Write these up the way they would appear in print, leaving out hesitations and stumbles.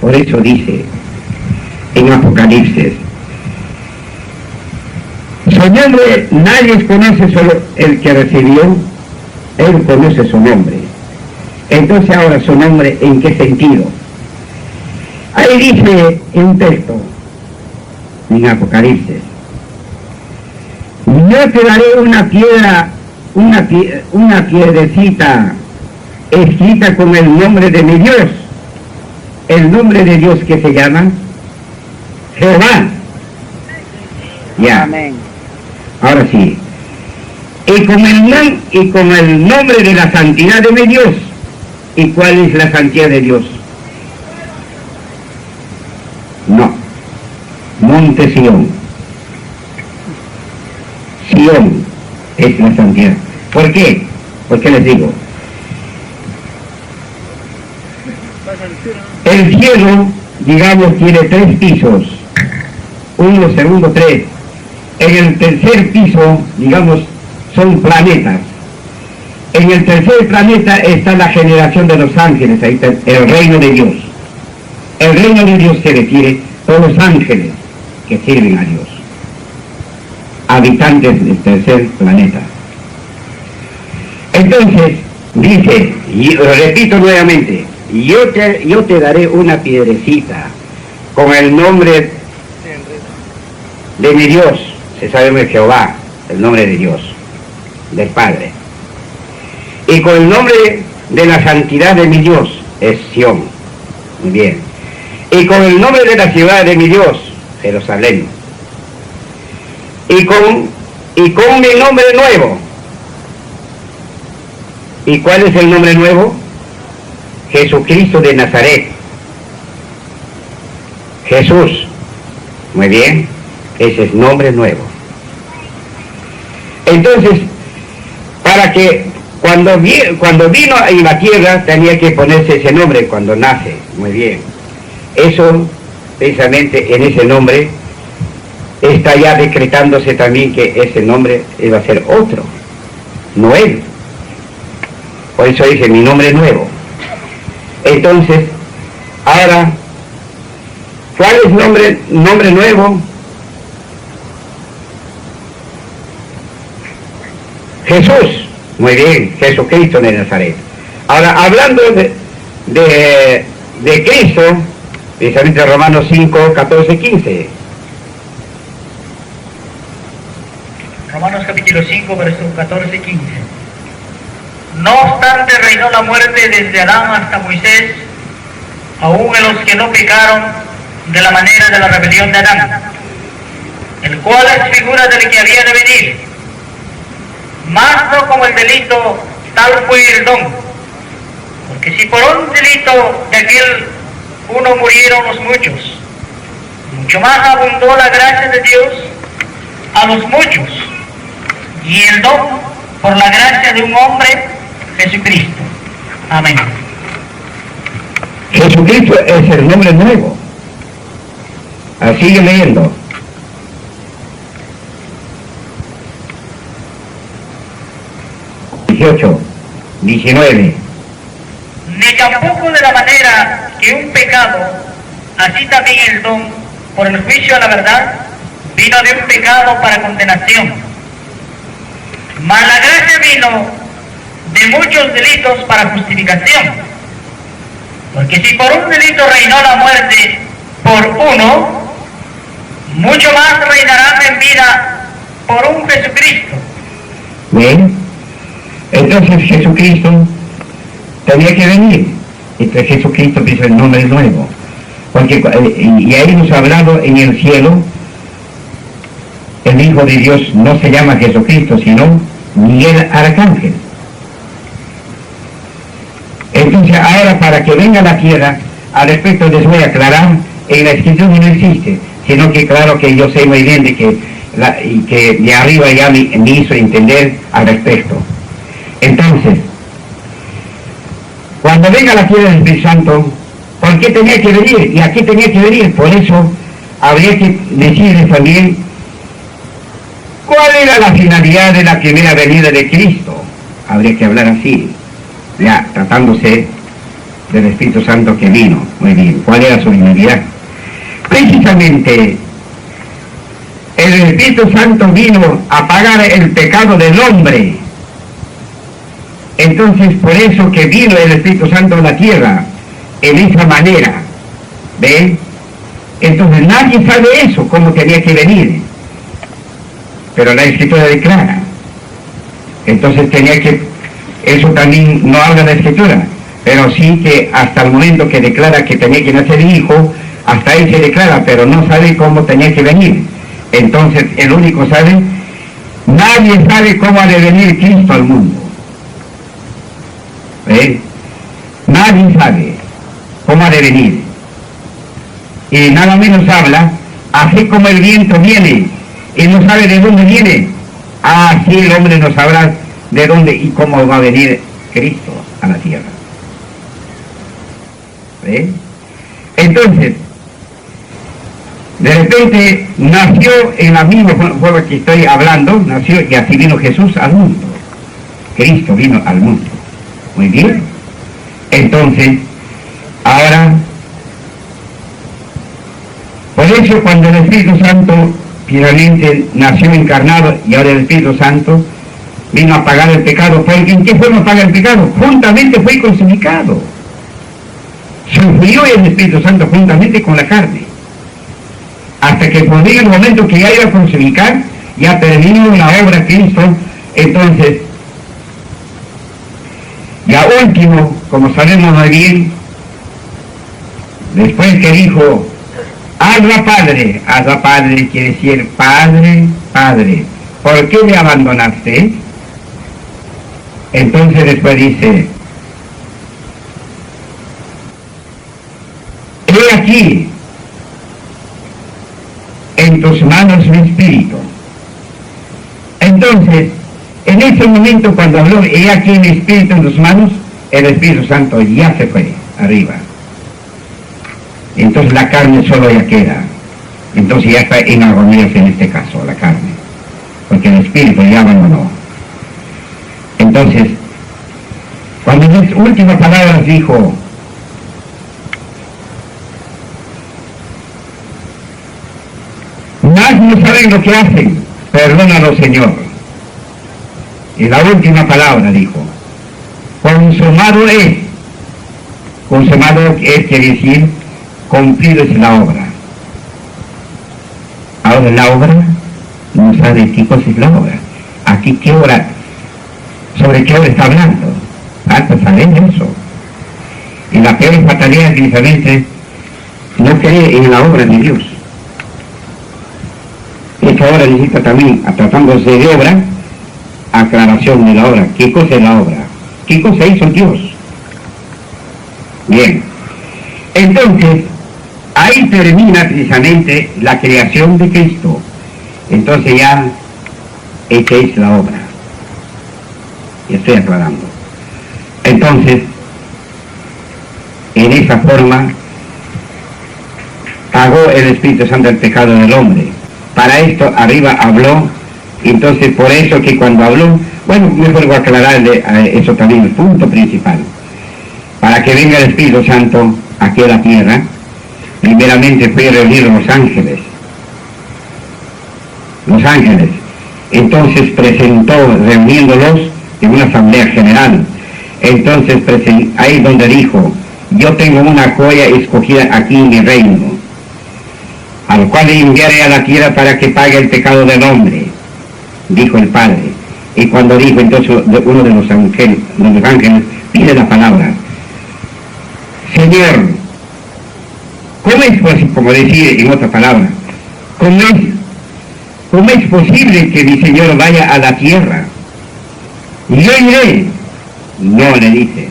Por eso dice en Apocalipsis, su nombre nadie conoce, solo el que recibió, él conoce su nombre. Entonces ahora su nombre, ¿en qué sentido? Ahí dice en un texto, en Apocalipsis, yo te daré una piedra, una piedrecita escrita con el nombre de mi Dios. El nombre de Dios que se llama Jehová. Ya. Amén. Ahora sí. Y con el nombre de la santidad de mi Dios. ¿Y cuál es la santidad de Dios? No. Monte Sión. Sión es la santidad. ¿Por qué? Porque les digo, el cielo, digamos, tiene 3 pisos. 1, segundo, 3. En el tercer piso, digamos, son planetas. En el tercer planeta está la generación de los ángeles, ahí está el reino de Dios. El reino de Dios se refiere a todos los ángeles que sirven a Dios, habitantes del tercer planeta. Entonces, dice, y lo repito nuevamente, yo te daré una piedrecita con el nombre de mi Dios, se sabe de Jehová, el nombre de Dios, del Padre. Y con el nombre de la santidad de mi Dios, es Sión. Muy bien. Y con el nombre de la ciudad de mi Dios, Jerusalén. Y con mi nombre nuevo. ¿Y cuál es el nombre nuevo? Jesucristo de Nazaret. Jesús. Muy bien. Ese es nombre nuevo. Entonces, para que cuando vino a la tierra tenía que ponerse ese nombre cuando nace. Muy bien. Eso, precisamente en ese nombre, está ya decretándose también que ese nombre iba a ser otro, no él. Por eso dice mi nombre nuevo. Entonces, ahora, ¿cuál es nombre nuevo? Jesús. Muy bien, Jesucristo de Nazaret. Ahora, hablando de Cristo, precisamente Romanos 5, 14, 15. Romanos capítulo 5, versos 14 y 15. No obstante reinó la muerte desde Adán hasta Moisés, aún en los que no pecaron de la manera de la rebelión de Adán, el cual es figura del que había de venir. Mas no como el delito, tal fue el don. Porque si por un delito de aquel uno murieron los muchos, mucho más abundó la gracia de Dios a los muchos, y el don por la gracia de un hombre, Jesucristo. Amén. Jesucristo es el nombre nuevo. Sigue leyendo. (18, 19) Ni tampoco de la manera que un pecado, así también el don, por el juicio a la verdad, vino de un pecado para condenación. Mas la gracia vino de muchos delitos para justificación. Porque si por un delito reinó la muerte por uno, mucho más reinarán en vida por un Jesucristo. Bien. Entonces Jesucristo tenía que venir. Entonces Jesucristo es el nombre nuevo. Porque, y ahí hemos hablado en el cielo, el Hijo de Dios no se llama Jesucristo, sino Miguel Arcángel. Entonces ahora para que venga a la tierra, al respecto les voy a aclarar, en la Escritura no existe, sino que claro que yo sé muy bien de que, y que de arriba ya me hizo entender al respecto. Entonces, cuando venga a la tierra del Espíritu Santo, ¿por qué tenía que venir? ¿Y a qué tenía que venir? Por eso habría que decirles también cuál era la finalidad de la primera venida de Cristo. Habría que hablar así, ya tratándose del Espíritu Santo que vino. Muy bien, ¿cuál era su divinidad? Precisamente, el Espíritu Santo vino a pagar el pecado del hombre. Entonces, por eso que vino el Espíritu Santo a la tierra, en esa manera, ¿ven? Entonces nadie sabe eso, cómo tenía que venir, pero la Escritura declara. Entonces tenía que, eso también no habla la Escritura, pero sí que hasta el momento que declara que tenía que nacer hijo, hasta ahí se declara, pero no sabe cómo tenía que venir. Entonces el único sabe, nadie sabe cómo ha de venir Cristo al mundo. ¿Ven? Nadie sabe cómo ha de venir. Y nada menos habla, así como el viento viene y no sabe de dónde viene, así el hombre no sabrá de dónde y cómo va a venir Cristo a la tierra. ¿Ven? Entonces, de repente nació en la misma forma que estoy hablando, nació y así vino Jesús al mundo. Cristo vino al mundo. Muy bien. Entonces, ahora, por eso cuando el Espíritu Santo finalmente nació encarnado y ahora el Espíritu Santo vino a pagar el pecado, porque ¿en qué forma paga el pecado? Juntamente fue crucificado. Sufrió el Espíritu Santo juntamente con la carne. Hasta que por el momento que ya iba a crucificar, ya terminó la obra de Cristo. Entonces, ya último, como sabemos muy bien, después que dijo, Abba Padre quiere decir Padre, Padre, ¿por qué me abandonaste? Entonces después dice, he aquí, en tus manos mi espíritu. Entonces, en ese momento cuando habló, he aquí mi espíritu en tus manos, el Espíritu Santo ya se fue arriba. Entonces la carne solo ya queda. Entonces ya está en agonías en este caso, la carne. Porque el Espíritu ya abandonó. Entonces, cuando en las últimas palabras dijo, más no saben lo que hacen, perdónalo, Señor. Y la última palabra dijo, consumado es. Consumado es, quiere decir, cumplido es la obra. Ahora la obra, no sabe qué cosa es la obra. Aquí qué obra, sobre qué obra está hablando. Hasta saber eso. Y la peor fatalidad precisamente no cree en la obra de Dios. Esta obra necesita también, tratándose de obra, aclaración de la obra. ¿Qué cosa es la obra? ¿Qué cosa hizo Dios? Bien. Entonces, ahí termina precisamente la creación de Cristo. Entonces ya, esta es la obra. Y estoy aclarando. Entonces, en esa forma, pagó el Espíritu Santo el pecado del hombre. Para esto arriba habló, entonces por eso que cuando habló, bueno, mejor voy a aclararle eso también, el punto principal. Para que venga el Espíritu Santo aquí a la tierra, primeramente fue reunir los ángeles. Los ángeles. Entonces presentó, reuniéndolos en una asamblea general. Entonces ahí donde dijo, yo tengo una joya escogida aquí en mi reino, al cual enviaré a la tierra para que pague el pecado del hombre, dijo el Padre. Y cuando dijo entonces uno de los ángeles pide la palabra, Señor, ¿cómo es posible, como decir en otra palabra, cómo es posible que mi Señor vaya a la tierra? Y yo iré. No, le dice,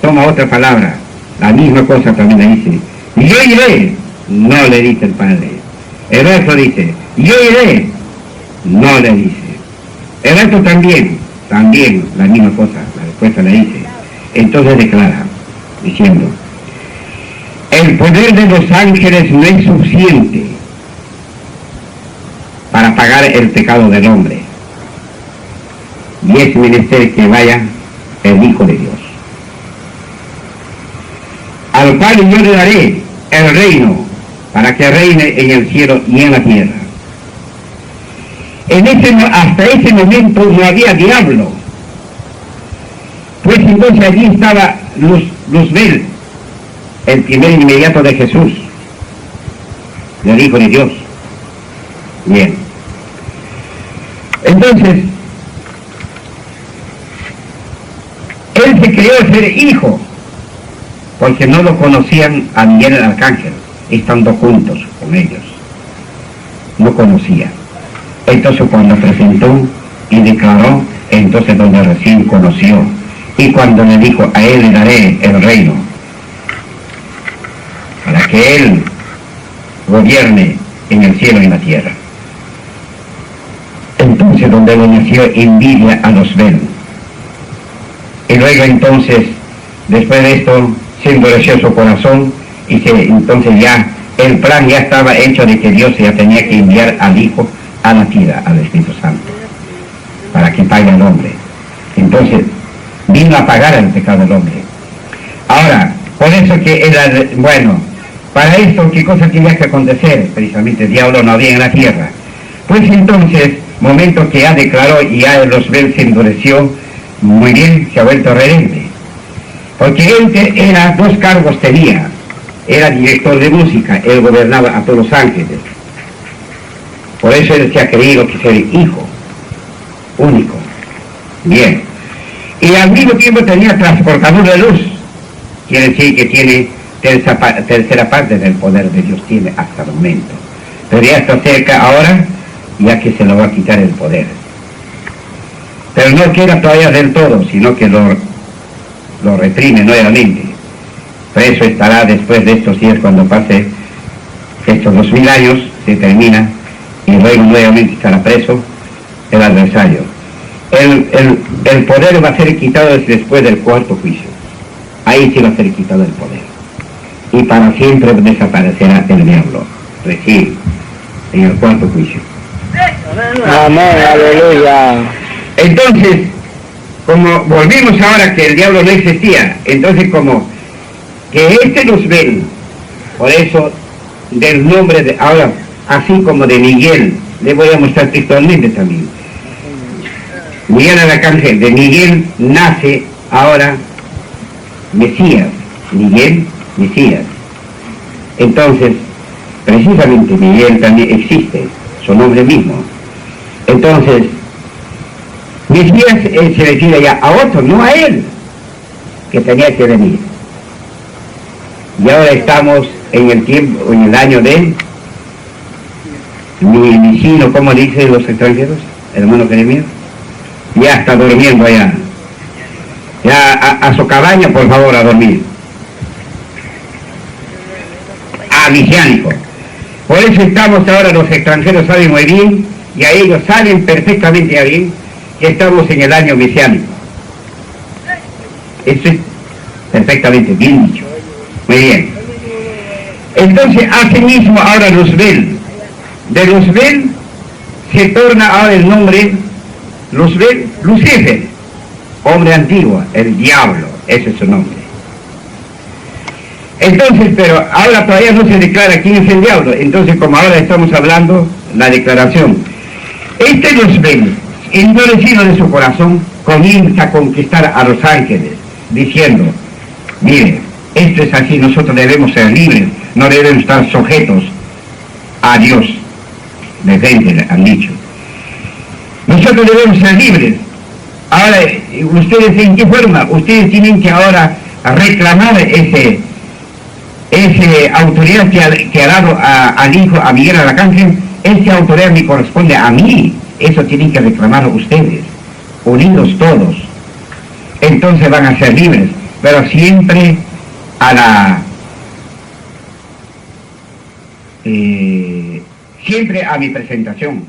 toma otra palabra, la misma cosa también le dice, y yo iré. No, le dice el Padre. El otro dice, yo iré. No, le dice. El otro también la misma cosa, la respuesta le dice. Entonces declara, diciendo, el poder de los ángeles no es suficiente para pagar el pecado del hombre, y es menester que vaya el Hijo de Dios. al cual yo le daré el reino, para que reine en el cielo y en la tierra. Hasta ese momento no había diablo, pues entonces allí estaba Luzbel, el primer inmediato de Jesús, el Hijo de Dios. Bien. Entonces, él se creó ser hijo, porque no lo conocían a Miguel el Arcángel, estando juntos con ellos. No conocían. Entonces cuando presentó y declaró, entonces donde recién conoció. Y cuando le dijo, a él le daré el reino, para que él gobierne en el cielo y en la tierra. Entonces donde le nació envidia a Luzbel. Y luego entonces, después de esto, se endureció su corazón y entonces ya el plan ya estaba hecho de que Dios ya tenía que enviar al Hijo a la tierra, al Espíritu Santo, para que pague al hombre. Entonces vino a pagar el pecado del hombre. Ahora, por eso que era, bueno, para esto, ¿qué cosa tenía que acontecer? Precisamente el diablo no había en la tierra. Pues entonces, momento que ya declaró y ya Luzbel se endureció, muy bien, se ha vuelto rebelde. Porque él era, dos cargos tenía. Era director de música, él gobernaba a todos los ángeles. Por eso él se ha creído que ser hijo único. Bien. Y al mismo tiempo tenía transportador de luz. Quiere decir que tiene tercera parte del poder de Dios, tiene hasta el momento. Pero ya está cerca ahora, ya que se lo va a quitar el poder. Pero no queda todavía del todo, sino que lo reprime nuevamente. Preso estará después de estos días, cuando pase estos 2000 años, se termina, y luego nuevamente estará preso el adversario. El poder va a ser quitado después del cuarto juicio. Ahí sí va a ser quitado el poder. Y para siempre desaparecerá el diablo. Recién, en el cuarto juicio. Amén, aleluya. Entonces, como volvimos ahora que el diablo no existía, entonces como que Luzbel, por eso del nombre de ahora, así como de Miguel, le voy a mostrar textualmente también. Miguel el Arcángel, de Miguel nace ahora Mesías, Miguel, Mesías. Entonces, precisamente Miguel también existe, su nombre mismo. Entonces, Mesías se refiere ya a otro, no a él, que tenía que venir. Y ahora estamos en el tiempo, en el año de mi sino, ¿cómo dicen los extranjeros? Hermano Jeremías. Ya está durmiendo allá. Ya a su cabaña, por favor, a dormir. Mesiánico. Por eso estamos ahora, los extranjeros saben muy bien, y a ellos saben perfectamente bien, que estamos en el año mesiánico. Eso es perfectamente bien dicho. Muy bien. Entonces, asimismo, ahora Luzbel. De Luzbel se torna ahora el nombre Luzbel, Lucifer, hombre antiguo, el diablo, ese es su nombre. Entonces, pero ahora todavía no se declara quién es el diablo. Entonces, como ahora estamos hablando, la declaración. Luzbel, endurecido de su corazón, comienza a conquistar a los ángeles, diciendo, mire, esto es así, nosotros debemos ser libres, no debemos estar sujetos a Dios. De gente han dicho. Nosotros debemos ser libres. Ahora, ¿ustedes en qué forma? Ustedes tienen que ahora reclamar ese autoridad que ha dado al Hijo, a Miguel el Arcángel. Esa autoridad me corresponde a mí. Eso tienen que reclamar ustedes, unidos todos. Entonces van a ser libres, pero siempre siempre a mi presentación.